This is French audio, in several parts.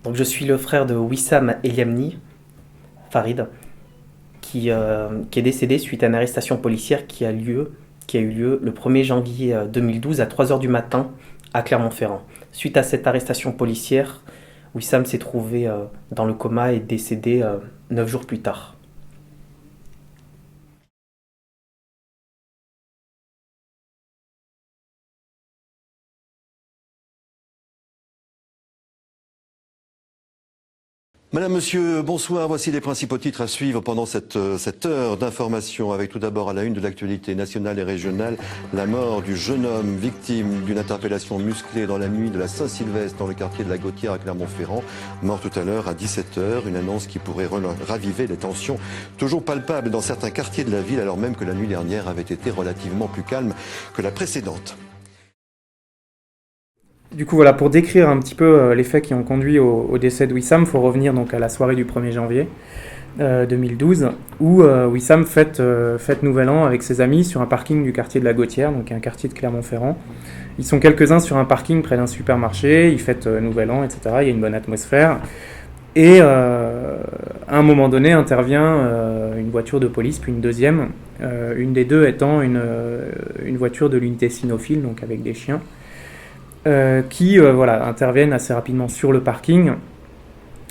Donc je suis le frère de Wissam Eliamni, Farid, qui est décédé suite à une arrestation policière qui a eu lieu le 1er janvier 2012 à 3 heures du matin à Clermont-Ferrand. Suite à cette arrestation policière, Wissam s'est trouvé dans le coma et décédé 9 jours plus tard. Madame, Monsieur, bonsoir. Voici les principaux titres à suivre pendant cette heure d'information. Avec tout d'abord à la une de l'actualité nationale et régionale, la mort du jeune homme victime d'une interpellation musclée dans la nuit de la Saint-Sylvestre dans le quartier de la Gautière à Clermont-Ferrand. Mort tout à l'heure à 17 heures. Une annonce qui pourrait raviver les tensions toujours palpables dans certains quartiers de la ville, alors même que la nuit dernière avait été relativement plus calme que la précédente. Du coup, voilà, pour décrire un petit peu les faits qui ont conduit au décès de Wissam, il faut revenir donc à la soirée du 1er janvier 2012, où Wissam fête Nouvel An avec ses amis sur un parking du quartier de la Gautière, donc un quartier de Clermont-Ferrand. Ils sont quelques-uns sur un parking près d'un supermarché, ils fêtent Nouvel An, etc. Il y a une bonne atmosphère. Et à un moment donné intervient une voiture de police, puis une deuxième, une des deux étant une voiture de l'unité cynophile, donc avec des chiens. Qui interviennent assez rapidement sur le parking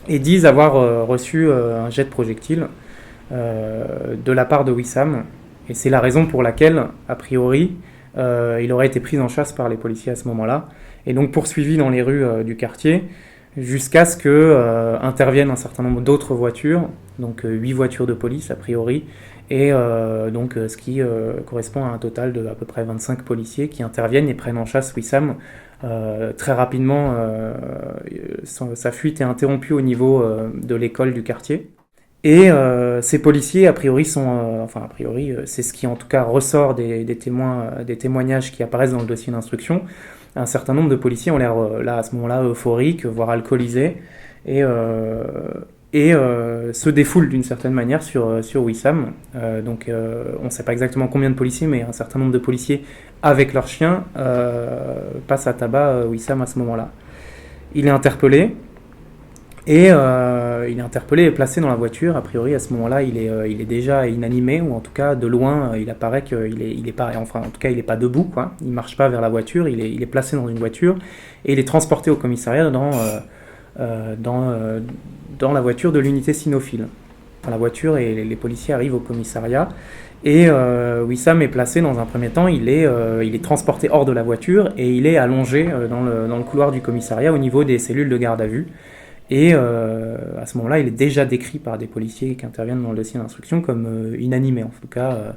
et disent avoir reçu un jet de projectile de la part de Wissam. Et c'est la raison pour laquelle, a priori, il aurait été pris en chasse par les policiers à ce moment-là, et donc poursuivi dans les rues du quartier, jusqu'à ce que interviennent un certain nombre d'autres voitures, donc 8 voitures de police a priori, et ce qui correspond à un total de à peu près 25 policiers qui interviennent et prennent en chasse Wissam. Très rapidement, sa fuite est interrompue au niveau de l'école du quartier. Et ces policiers, a priori, c'est ce qui en tout cas ressort des témoignages qui apparaissent dans le dossier d'instruction. Un certain nombre de policiers ont l'air là à ce moment-là euphoriques, voire alcoolisés, et se défoulent d'une certaine manière sur Wissam. On ne sait pas exactement combien de policiers, mais un certain nombre de policiers avec leurs chiens passent à tabac Wissam à ce moment-là. Il est interpellé et placé dans la voiture. A priori, à ce moment-là, il est déjà inanimé, ou en tout cas de loin, il apparaît qu'il est pas, enfin en tout cas il n'est pas debout, quoi. Il marche pas vers la voiture, il est placé dans une voiture et il est transporté au commissariat dans la voiture de l'unité cynophile. Enfin, la voiture et les policiers arrivent au commissariat et Wissam est placé dans un premier temps, il est transporté hors de la voiture et il est allongé dans le couloir du commissariat au niveau des cellules de garde à vue. Et à ce moment-là, il est déjà décrit par des policiers qui interviennent dans le dossier d'instruction comme inanimé. En tout cas,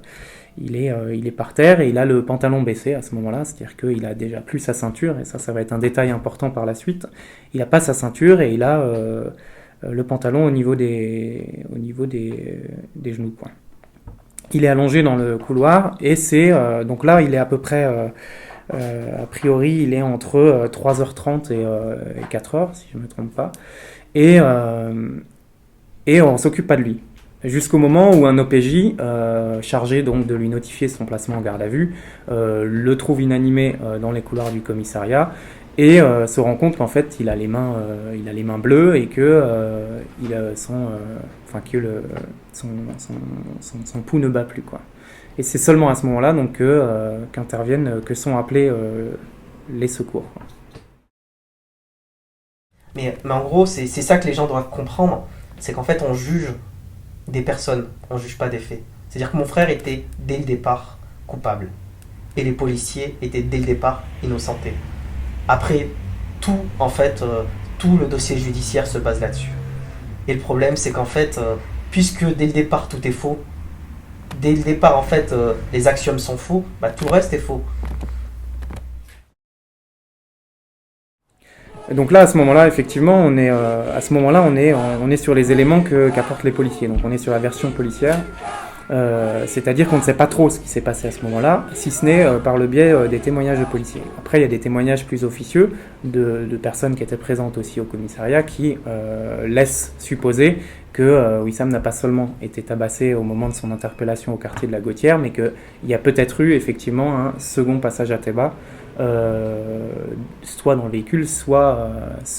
il est par terre et il a le pantalon baissé à ce moment-là, c'est-à-dire qu'il a déjà plus sa ceinture, et ça va être un détail important par la suite. Il n'a pas sa ceinture et il a le pantalon au niveau des genoux, quoi. Il est allongé dans le couloir et donc là, il est à peu près... a priori, il est entre 3h30 et 4h, si je ne me trompe pas. Et on ne s'occupe pas de lui. Jusqu'au moment où un OPJ, chargé donc de lui notifier son placement en garde à vue, le trouve inanimé dans les couloirs du commissariat et se rend compte qu'en fait, il a les mains bleues et que son pouls ne bat plus, quoi. Et c'est seulement à ce moment-là donc que sont appelés les secours. Mais en gros, c'est ça que les gens doivent comprendre, c'est qu'en fait on juge des personnes, on juge pas des faits. C'est-à-dire que mon frère était dès le départ coupable et les policiers étaient dès le départ innocentés. Après, tout le dossier judiciaire se base là-dessus. Et le problème, c'est qu'en fait, puisque dès le départ tout est faux, dès le départ en fait les axiomes sont faux, tout le reste est faux. Donc là, à ce moment-là, effectivement, on est sur les éléments qu'apportent les policiers. Donc on est sur la version policière, c'est-à-dire qu'on ne sait pas trop ce qui s'est passé à ce moment-là, si ce n'est par le biais des témoignages de policiers. Après, il y a des témoignages plus officieux de personnes qui étaient présentes aussi au commissariat qui laissent supposer que Wissam n'a pas seulement été tabassé au moment de son interpellation au quartier de la Gautière, mais qu'il y a peut-être eu effectivement un second passage à tabac, soit dans le véhicule, soit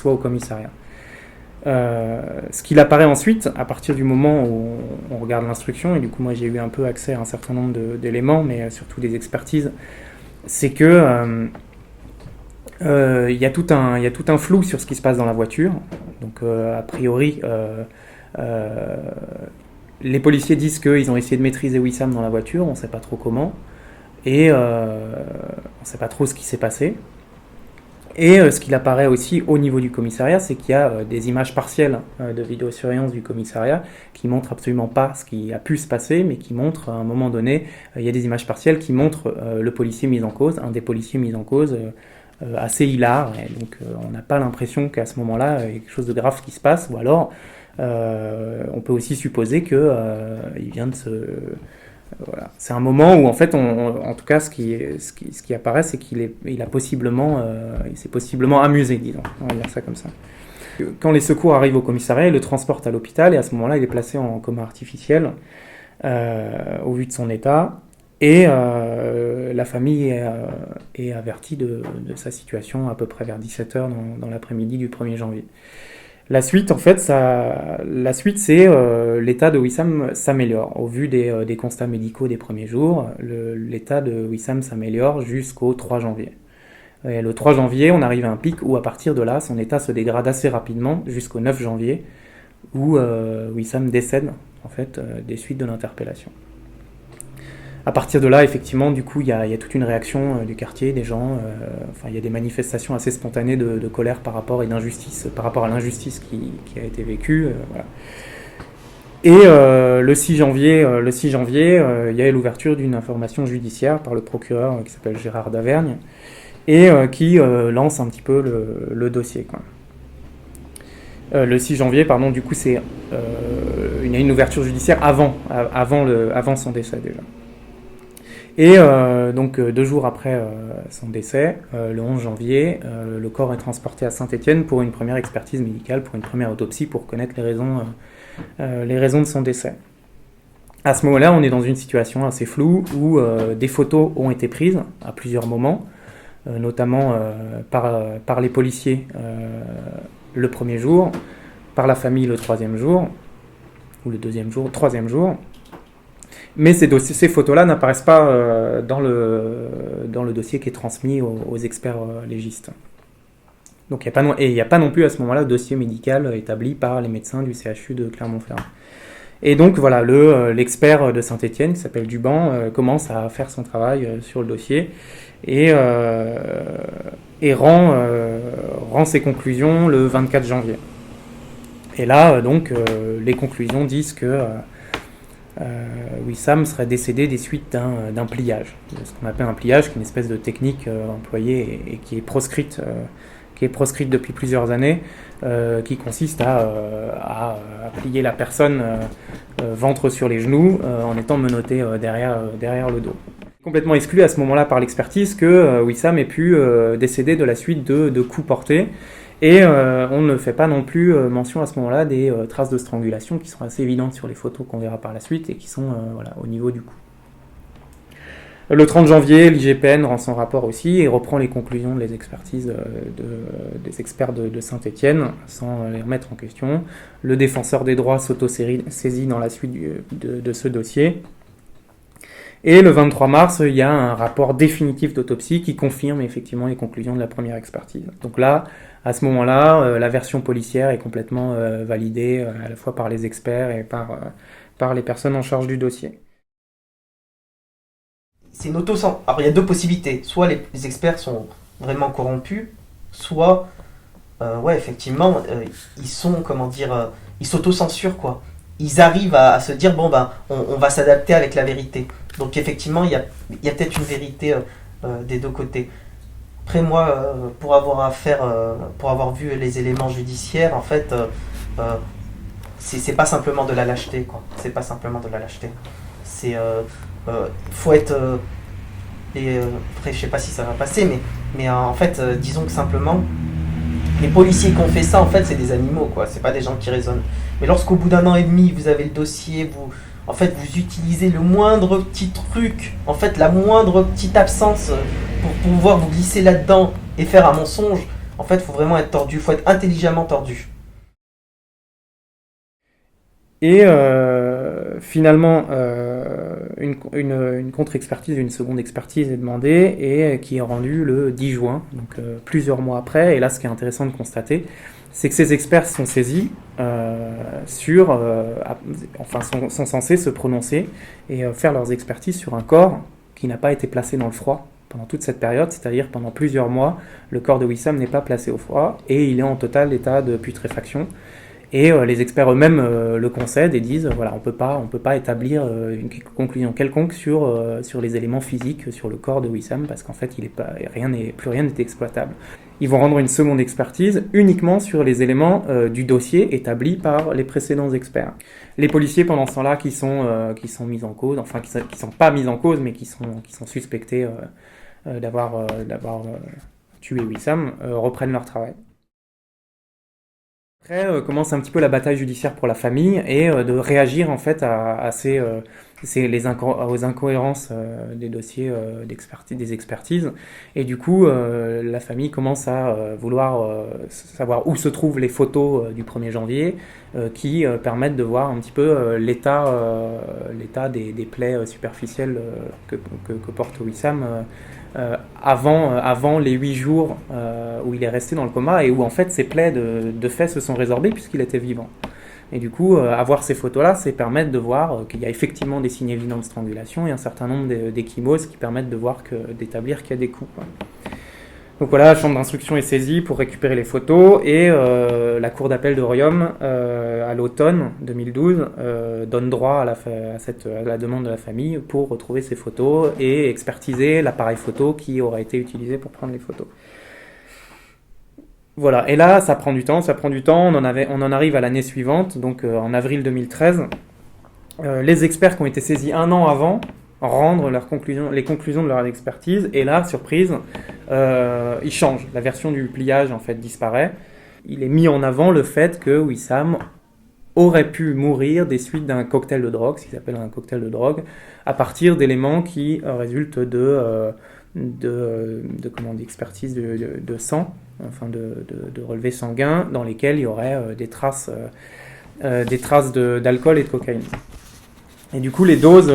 au commissariat. Ce qu'il apparaît ensuite, à partir du moment où on regarde l'instruction, et du coup moi j'ai eu un peu accès à un certain nombre d'éléments, mais surtout des expertises, c'est que il y a tout un flou sur ce qui se passe dans la voiture. Donc a priori, les policiers disent qu'ils ont essayé de maîtriser Wissam dans la voiture, on ne sait pas trop comment, et on ne sait pas trop ce qui s'est passé. Et ce qu'il apparaît aussi au niveau du commissariat, c'est qu'il y a des images partielles de vidéosurveillance du commissariat qui montrent absolument pas ce qui a pu se passer, mais qui montrent à un moment donné, il y a des images partielles qui montrent le policier mis en cause, un des policiers mis en cause, assez hilar, et donc on n'a pas l'impression qu'à ce moment-là, il y a quelque chose de grave qui se passe, ou alors on peut aussi supposer qu'il vient de se... Voilà. C'est un moment où en fait, en tout cas, ce qui apparaît, c'est qu'il s'est possiblement amusé, disons. On va dire ça comme ça. Quand les secours arrivent au commissariat, ils le transportent à l'hôpital et à ce moment-là, il est placé en coma artificiel au vu de son état. Et la famille est avertie de sa situation à peu près vers 17h dans l'après-midi du 1er janvier. La suite, en fait, c'est l'état de Wissam s'améliore. Au vu des constats médicaux des premiers jours, l'état de Wissam s'améliore jusqu'au 3 janvier. Et le 3 janvier, on arrive à un pic où, à partir de là, son état se dégrade assez rapidement jusqu'au 9 janvier, où Wissam décède, en fait, des suites de l'interpellation. À partir de là, effectivement, du coup, il y a toute une réaction du quartier, des gens. Il y a des manifestations assez spontanées de colère par rapport à l'injustice qui a été vécue. Voilà. Et le 6 janvier, il y a l'ouverture d'une information judiciaire par le procureur qui s'appelle Gérard Davergne et qui lance un petit peu le dossier, quoi. Le 6 janvier, pardon, du coup, il y a une ouverture judiciaire avant son décès déjà. Et donc 2 jours après son décès, le 11 janvier, le corps est transporté à Saint-Étienne pour une première expertise médicale, pour une première autopsie, pour connaître les raisons de son décès. À ce moment-là, on est dans une situation assez floue où des photos ont été prises à plusieurs moments, notamment par les policiers le premier jour, par la famille le 3e jour, ou le 3e jour. Mais ces photos-là n'apparaissent pas dans le dossier qui est transmis aux experts légistes. Donc il n'y a pas non plus à ce moment-là de dossier médical établi par les médecins du CHU de Clermont-Ferrand. Et donc voilà, l'expert de Saint-Étienne, qui s'appelle Duban, commence à faire son travail sur le dossier et rend ses conclusions le 24 janvier. Et là, donc, les conclusions disent que Wissam serait décédé des suites d'un pliage. Ce qu'on appelle un pliage, qui est une espèce de technique employée et qui est proscrite depuis plusieurs années, qui consiste à plier la personne ventre sur les genoux en étant menotté derrière le dos. Complètement exclu à ce moment-là par l'expertise que Wissam ait pu décéder de la suite de coups portés. Et on ne fait pas non plus mention à ce moment-là des traces de strangulation qui sont assez évidentes sur les photos qu'on verra par la suite et qui sont au niveau du cou. Le 30 janvier, l'IGPN rend son rapport aussi et reprend les conclusions des expertises des experts de Saint-Étienne sans les remettre en question. Le défenseur des droits s'auto-saisit dans la suite de ce dossier. Et le 23 mars, il y a un rapport définitif d'autopsie qui confirme effectivement les conclusions de la première expertise. Donc là, à ce moment-là, la version policière est complètement validée à la fois par les experts et par les personnes en charge du dossier. C'est une auto-censure. Alors il y a 2 possibilités. Soit les experts sont vraiment corrompus, soit, effectivement, ils sont, ils s'auto-censurent, quoi. Ils arrivent à se dire, on va s'adapter avec la vérité. Donc effectivement, il y a peut-être une vérité des 2 côtés. Après moi, pour avoir vu les éléments judiciaires, en fait, c'est pas simplement de la lâcheté, quoi. C'est pas simplement de la lâcheté. Faut être... après, je sais pas si ça va passer, mais en fait, disons que simplement, les policiers qui ont fait ça, en fait, c'est des animaux, quoi. C'est pas des gens qui raisonnent. Mais lorsqu'au bout d'1 an et demi, vous avez le dossier, vous utilisez le moindre petit truc, en fait, la moindre petite absence pour pouvoir vous glisser là-dedans et faire un mensonge, en fait, il faut vraiment être tordu, il faut être intelligemment tordu. Et finalement, une contre-expertise, une seconde expertise est demandée et qui est rendue le 10 juin, donc plusieurs mois après. Et là, ce qui est intéressant de constater, c'est que ces experts sont saisis sont censés se prononcer et faire leurs expertises sur un corps qui n'a pas été placé dans le froid pendant toute cette période, c'est-à-dire pendant plusieurs mois, le corps de Wissam n'est pas placé au froid et il est en total état de putréfaction. Et les experts eux-mêmes le concèdent et disent voilà, on peut pas établir une conclusion quelconque sur les éléments physiques sur le corps de Wissam parce qu'en fait plus rien n'est exploitable. Ils vont rendre une seconde expertise uniquement sur les éléments du dossier établis par les précédents experts. Les policiers pendant ce temps-là qui sont mis en cause, enfin qui sont pas mis en cause mais qui sont suspectés d'avoir tué Wissam, reprennent leur travail. Après commence un petit peu la bataille judiciaire pour la famille et de réagir en fait aux incohérences des dossiers des expertises. Et du coup, la famille commence à vouloir savoir où se trouvent les photos du 1er janvier qui permettent de voir un petit peu l'état des plaies superficielles que porte Wissam avant les 8 jours où il est resté dans le coma et où en fait ses plaies de fait se sont résorbées puisqu'il était vivant. Et du coup, avoir ces photos-là, c'est permettre de voir qu'il y a effectivement des signes évidents de strangulation et un certain nombre d'échymoses qui permettent d'établir qu'il y a des coups, quoi. Donc voilà, la chambre d'instruction est saisie pour récupérer les photos et la cour d'appel de Riom, à l'automne 2012, donne droit à la demande de la famille pour retrouver ces photos et expertiser l'appareil photo qui aura été utilisé pour prendre les photos. Voilà, et là ça prend du temps, on en arrive à l'année suivante, donc en avril 2013. Les experts qui ont été saisis un an avant rendre les conclusions de leur expertise, et là, surprise, ils changent. La version du pliage, en fait, disparaît. Il est mis en avant le fait que Wissam aurait pu mourir des suites d'un cocktail de drogue, ce qu'ils appellent un cocktail de drogue, à partir d'éléments qui résultent d'expertise de sang, enfin de relevés sanguins, dans lesquels il y aurait des traces d'alcool et de cocaïne. Et du coup, les doses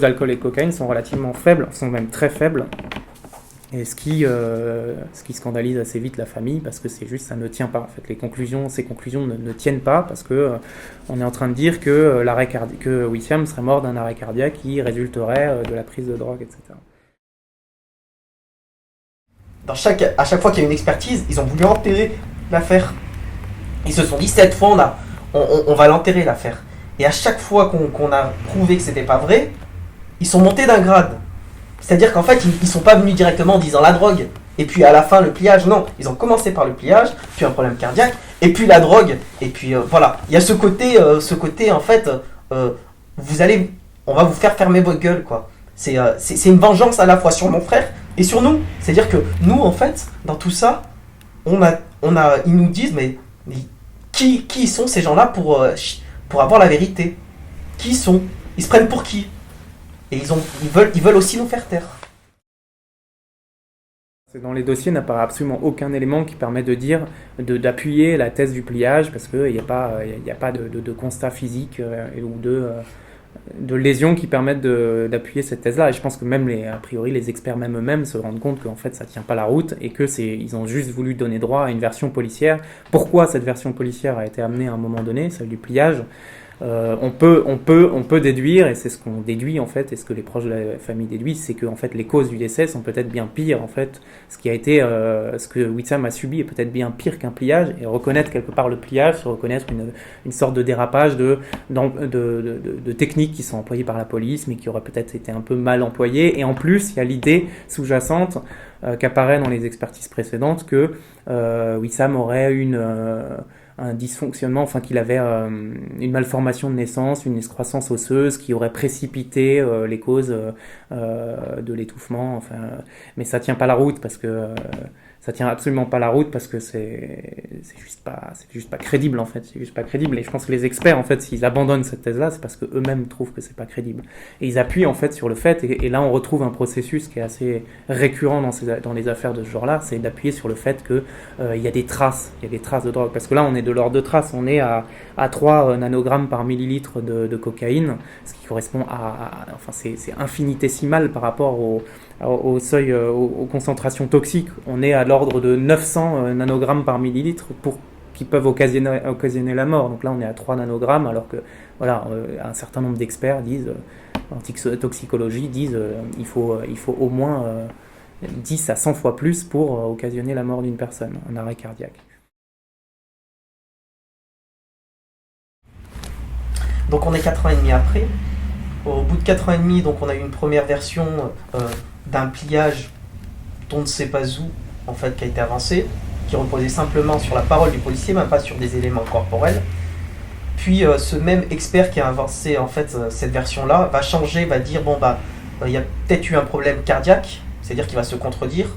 d'alcool et de cocaïne sont relativement faibles, sont même très faibles. Et ce qui scandalise assez vite la famille, parce que ça ne tient pas. En fait, ces conclusions ne tiennent pas, parce que on est en train de dire que Wissam serait mort d'un arrêt cardiaque qui résulterait de la prise de drogue, etc. À chaque fois qu'il y a une expertise, ils ont voulu enterrer l'affaire. Ils se sont dit, cette fois, on va l'enterrer, l'affaire. Et à chaque fois qu'on a prouvé que c'était pas vrai, ils sont montés d'un grade. C'est-à-dire qu'en fait, ils sont pas venus directement en disant la drogue, et puis à la fin le pliage. Non, ils ont commencé par le pliage, puis un problème cardiaque, et puis la drogue. Et puis voilà, il y a ce côté en fait, on va vous faire fermer votre gueule, quoi. C'est une vengeance à la fois sur mon frère et sur nous. C'est-à-dire que nous, en fait, dans tout ça, ils nous disent, mais qui sont ces gens-là pour avoir la vérité? Qui sont? Ils se prennent pour qui? Et ils veulent aussi nous faire taire. Dans les dossiers, il n'apparaît absolument aucun élément qui permet d'appuyer la thèse du pliage, parce qu'il n'y a pas de constat physique ou de lésions qui permettent d'appuyer cette thèse-là. Et je pense que même a priori les experts même eux-mêmes se rendent compte qu'en fait ça tient pas la route et que ils ont juste voulu donner droit à une version policière. Pourquoi cette version policière a été amenée à un moment donné, celle du pliage? On peut déduire, et c'est ce qu'on déduit en fait, et ce que les proches de la famille déduisent, c'est que en fait les causes du décès sont peut-être bien pires en fait. Ce que Wissam a subi est peut-être bien pire qu'un pliage, et reconnaître quelque part le pliage, c'est reconnaître une sorte de dérapage de techniques qui sont employées par la police, mais qui auraient peut-être été un peu mal employées. Et en plus, il y a l'idée sous-jacente qu'apparaît dans les expertises précédentes que Wissam aurait un dysfonctionnement, enfin qu'il avait une malformation de naissance, une excroissance osseuse qui aurait précipité les causes de l'étouffement, mais ça tient pas la route parce que ça tient absolument pas la route parce que c'est juste pas crédible en fait, c'est juste pas crédible. Et je pense que les experts en fait, s'ils abandonnent cette thèse-là, c'est parce que eux-mêmes trouvent que c'est pas crédible. Et ils appuient en fait sur le fait, et là on retrouve un processus qui est assez récurrent dans les affaires de ce genre-là, c'est d'appuyer sur le fait que il y a des traces de drogue. Parce que là on est de l'ordre de traces, on est à 3 nanogrammes par millilitre de cocaïne, ce qui correspond enfin c'est infinitésimal par rapport au seuil, aux concentrations toxiques. On est à l'ordre de 900 nanogrammes par millilitre qui peuvent occasionner la mort. Donc là, on est à 3 nanogrammes, alors que voilà, un certain nombre d'experts disent, en toxicologie, disent il faut au moins 10 à 100 fois plus pour occasionner la mort d'une personne, un arrêt cardiaque. Donc on est 4 ans et demi après. Au bout de 4 ans et demi, donc on a eu une première version d'un pliage dont on ne sait pas où, en fait, qui a été avancé, qui reposait simplement sur la parole du policier, même pas sur des éléments corporels. Puis ce même expert qui a avancé en fait cette version-là va changer, va dire bon bah il y a peut-être eu un problème cardiaque, c'est-à-dire qu'il va se contredire.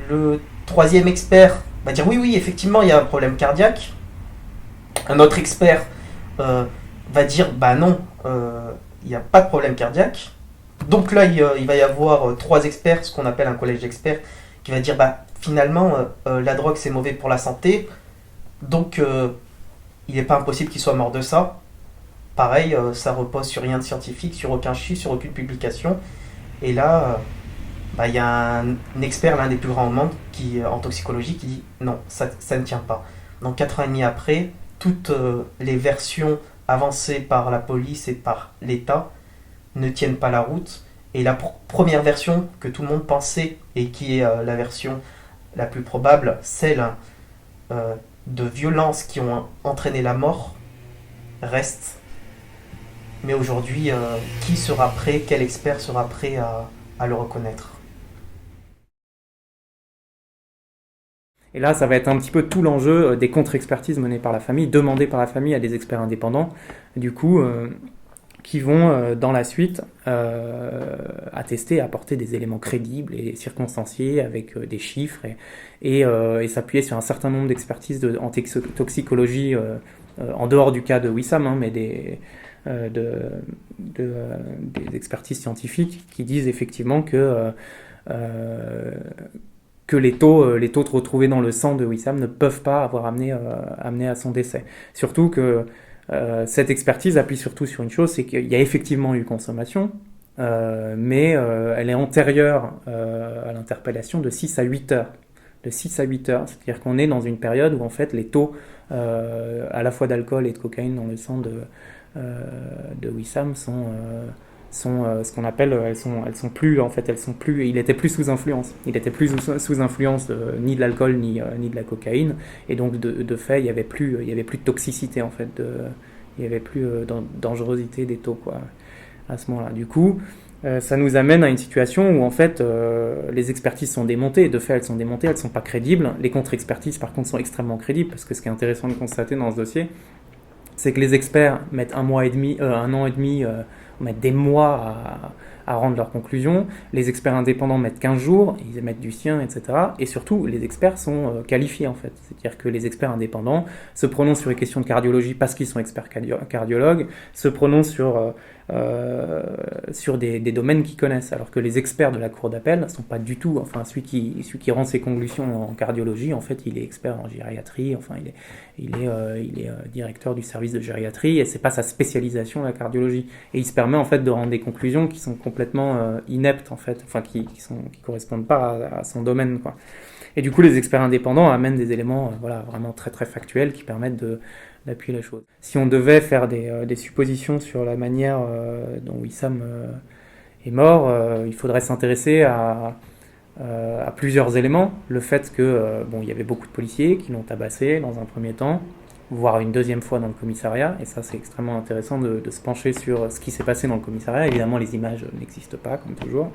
Le troisième expert va dire oui effectivement il y a un problème cardiaque. Un autre expert va dire bah non, il n'y a pas de problème cardiaque. Donc là, il va y avoir 3 experts, ce qu'on appelle un collège d'experts, qui va dire bah finalement la drogue c'est mauvais pour la santé, donc il n'est pas impossible qu'il soit mort de ça. Pareil, ça repose sur rien de scientifique, sur aucun chiffre, sur aucune publication. Et là, il y a un expert, l'un des plus grands au monde, en toxicologie, qui dit non, ça ne tient pas. Donc 4 ans et demi après, toutes les versions avancées par la police et par l'État ne tiennent pas la route. Et la première version que tout le monde pensait, et qui est la version la plus probable, celle de violences qui ont entraîné la mort, reste. Mais aujourd'hui, qui sera prêt, quel expert sera prêt à le reconnaître ? Et là, ça va être un petit peu tout l'enjeu des contre-expertises menées par la famille, demandées par la famille à des experts indépendants, du coup, qui vont, dans la suite, attester, apporter des éléments crédibles et circonstanciés avec des chiffres et s'appuyer sur un certain nombre d'expertises en toxicologie, en dehors du cas de Wissam, mais des expertises scientifiques qui disent effectivement que les taux retrouvés dans le sang de Wissam ne peuvent pas avoir amené à son décès. Surtout que cette expertise appuie surtout sur une chose, c'est qu'il y a effectivement eu consommation, mais elle est antérieure à l'interpellation de 6 à 8 heures. De 6 à 8 heures, c'est-à-dire qu'on est dans une période où en fait les taux à la fois d'alcool et de cocaïne dans le sang de Wissam sont ce qu'on appelle, elles sont plus, il était plus sous influence. Il était plus sous influence ni de l'alcool ni de la cocaïne, et donc de fait il y avait plus de toxicité en fait, il y avait plus dangerosité des taux quoi à ce moment-là. Du coup, ça nous amène à une situation où en fait les expertises sont démontées, et de fait elles sont démontées, elles sont pas crédibles. Les contre-expertises par contre sont extrêmement crédibles, parce que ce qui est intéressant de constater dans ce dossier, c'est que les experts mettent un an et demi, mettent des mois à rendre leurs conclusions. Les experts indépendants mettent 15 jours, ils émettent du sien, etc. Et surtout, les experts sont qualifiés, en fait. C'est-à-dire que les experts indépendants se prononcent sur les questions de cardiologie parce qu'ils sont experts cardiologues, se prononcent sur des domaines qu'ils connaissent, alors que les experts de la cour d'appel ne sont pas du tout, enfin celui qui rend ses conclusions en cardiologie, en fait il est expert en gériatrie, enfin il est directeur du service de gériatrie, et c'est pas sa spécialisation la cardiologie, et il se permet en fait de rendre des conclusions qui sont complètement ineptes en fait, enfin qui correspondent pas à son domaine quoi. Et du coup les experts indépendants amènent des éléments vraiment très très factuels qui permettent d'appuyer la chose. Si on devait faire des suppositions sur la manière dont Wissam est mort, il faudrait s'intéresser à plusieurs éléments. Le fait que il y avait beaucoup de policiers qui l'ont tabassé dans un premier temps, voire une deuxième fois dans le commissariat, et ça c'est extrêmement intéressant de se pencher sur ce qui s'est passé dans le commissariat. Évidemment les images n'existent pas comme toujours,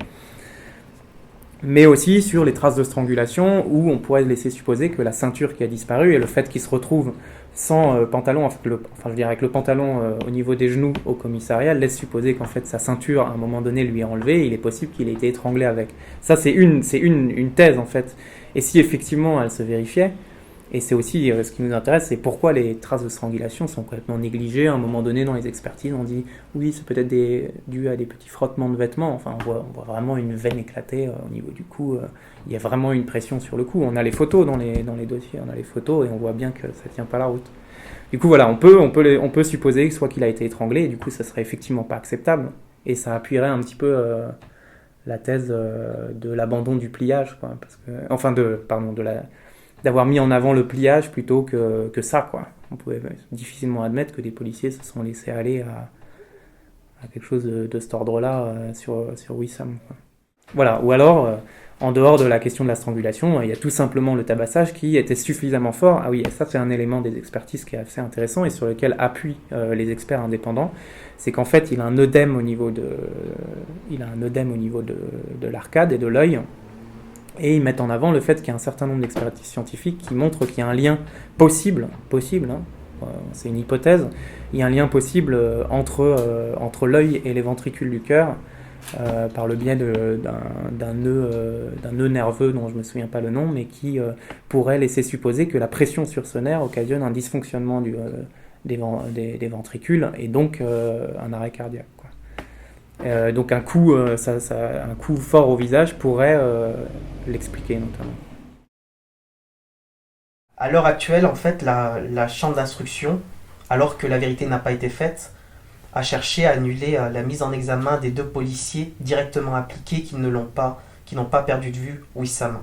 mais aussi sur les traces de strangulation, où on pourrait laisser supposer que la ceinture qui a disparu et le fait qu'il se retrouve sans pantalon, avec le pantalon au niveau des genoux au commissariat, laisse supposer qu'en fait sa ceinture à un moment donné lui est enlevée, et il est possible qu'il ait été étranglé avec. Ça c'est une thèse en fait, Et si effectivement elle se vérifiait, et c'est aussi ce qui nous intéresse, c'est pourquoi les traces de strangulation sont complètement négligées. À un moment donné, dans les expertises, on dit oui, c'est peut-être dû à des petits frottements de vêtements. Enfin, on voit vraiment une veine éclatée au niveau du cou. Il y a vraiment une pression sur le cou. On a les photos dans les dossiers, on a les photos et on voit bien que ça tient pas la route. Du coup, voilà, on peut supposer soit qu'il a été étranglé, et du coup, ça serait effectivement pas acceptable, et ça appuierait un petit peu la thèse de l'abandon du pliage, quoi, parce que, enfin, d'avoir mis en avant le pliage plutôt que ça, quoi. On pouvait difficilement admettre que des policiers se sont laissés aller à quelque chose de cet ordre-là sur Wissam, quoi. Voilà, ou alors, en dehors de la question de la strangulation, il y a tout simplement le tabassage qui était suffisamment fort. Ah oui, et ça c'est un élément des expertises qui est assez intéressant et sur lequel appuient les experts indépendants, c'est qu'en fait il a un œdème au niveau de l'arcade et de l'œil, et ils mettent en avant le fait qu'il y a un certain nombre d'expertises scientifiques qui montrent qu'il y a un lien possible, hein, c'est une hypothèse, il y a un lien possible entre l'œil et les ventricules du cœur, par le biais d'un nœud nerveux dont je ne me souviens pas le nom, mais qui pourrait laisser supposer que la pression sur ce nerf occasionne un dysfonctionnement des ventricules et donc un arrêt cardiaque, quoi. Donc un coup fort au visage pourrait l'expliquer notamment. À l'heure actuelle, en fait, la chambre d'instruction, alors que la vérité n'a pas été faite, a cherché à annuler la mise en examen des 2 policiers directement impliqués qui n'ont pas perdu de vue Wissam.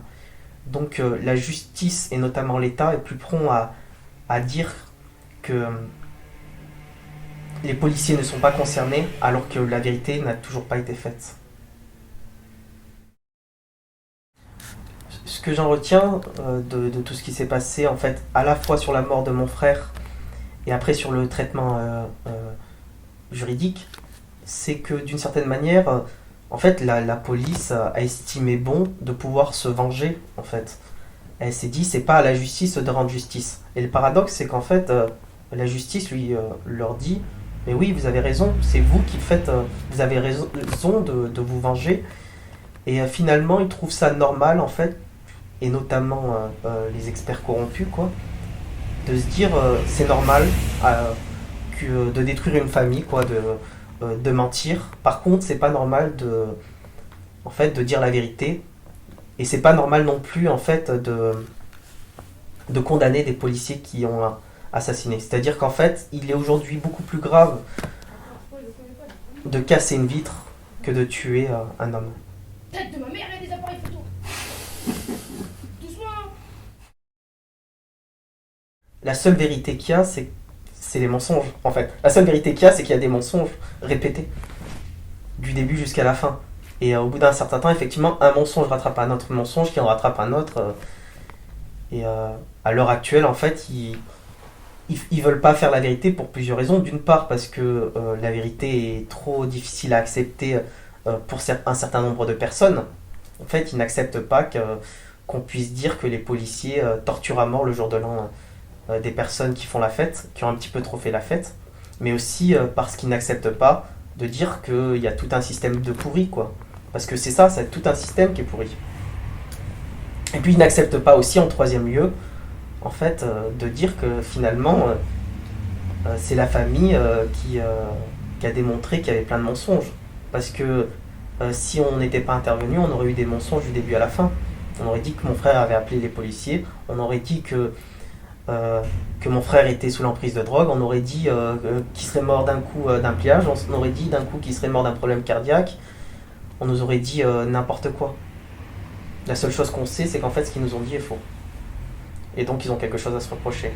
Donc la justice, et notamment l'État, est plus prompt à dire que les policiers ne sont pas concernés, alors que la vérité n'a toujours pas été faite. Ce que j'en retiens de tout ce qui s'est passé, en fait, à la fois sur la mort de mon frère et après sur le traitement juridique, c'est que d'une certaine manière, en fait, la police a estimé bon de pouvoir se venger, en fait. Elle s'est dit, c'est pas à la justice de rendre justice. Et le paradoxe, c'est qu'en fait, la justice leur dit, mais oui, vous avez raison, c'est vous qui faites, vous avez raison de vous venger. Et finalement, ils trouvent ça normal, en fait, et notamment les experts corrompus, quoi, de se dire, c'est normal de détruire une famille, quoi, de mentir. Par contre, c'est pas normal de dire la vérité, et c'est pas normal non plus, en fait, de condamner des policiers qui ont assassiné. C'est-à-dire qu'en fait, il est aujourd'hui beaucoup plus grave de casser une vitre que de tuer un homme. Tête de ma mère, il y a des appareils photo. Doucement. La seule vérité qu'il y a, c'est les mensonges, en fait. La seule vérité qu'il y a, c'est qu'il y a des mensonges répétés, du début jusqu'à la fin. Et au bout d'un certain temps, effectivement, un mensonge rattrape un autre mensonge, qui en rattrape un autre. Et à l'heure actuelle, en fait, ils veulent pas faire la vérité pour plusieurs raisons. D'une part, parce que la vérité est trop difficile à accepter pour un certain nombre de personnes. En fait, ils n'acceptent pas qu'on puisse dire que les policiers torturent à mort le jour de l'an des personnes qui font la fête, qui ont un petit peu trop fait la fête, mais aussi parce qu'ils n'acceptent pas de dire qu'il y a tout un système de pourri, quoi. Parce que c'est tout un système qui est pourri. Et puis ils n'acceptent pas aussi, en troisième lieu, en fait, de dire que finalement, c'est la famille qui a démontré qu'il y avait plein de mensonges. Parce que si on n'était pas intervenu, on aurait eu des mensonges du début à la fin. On aurait dit que mon frère avait appelé les policiers, on aurait dit que mon frère était sous l'emprise de drogue, on aurait dit qu'il serait mort d'un coup d'un pliage, on aurait dit d'un coup qu'il serait mort d'un problème cardiaque, on nous aurait dit n'importe quoi. La seule chose qu'on sait, c'est qu'en fait ce qu'ils nous ont dit est faux. Et donc ils ont quelque chose à se reprocher.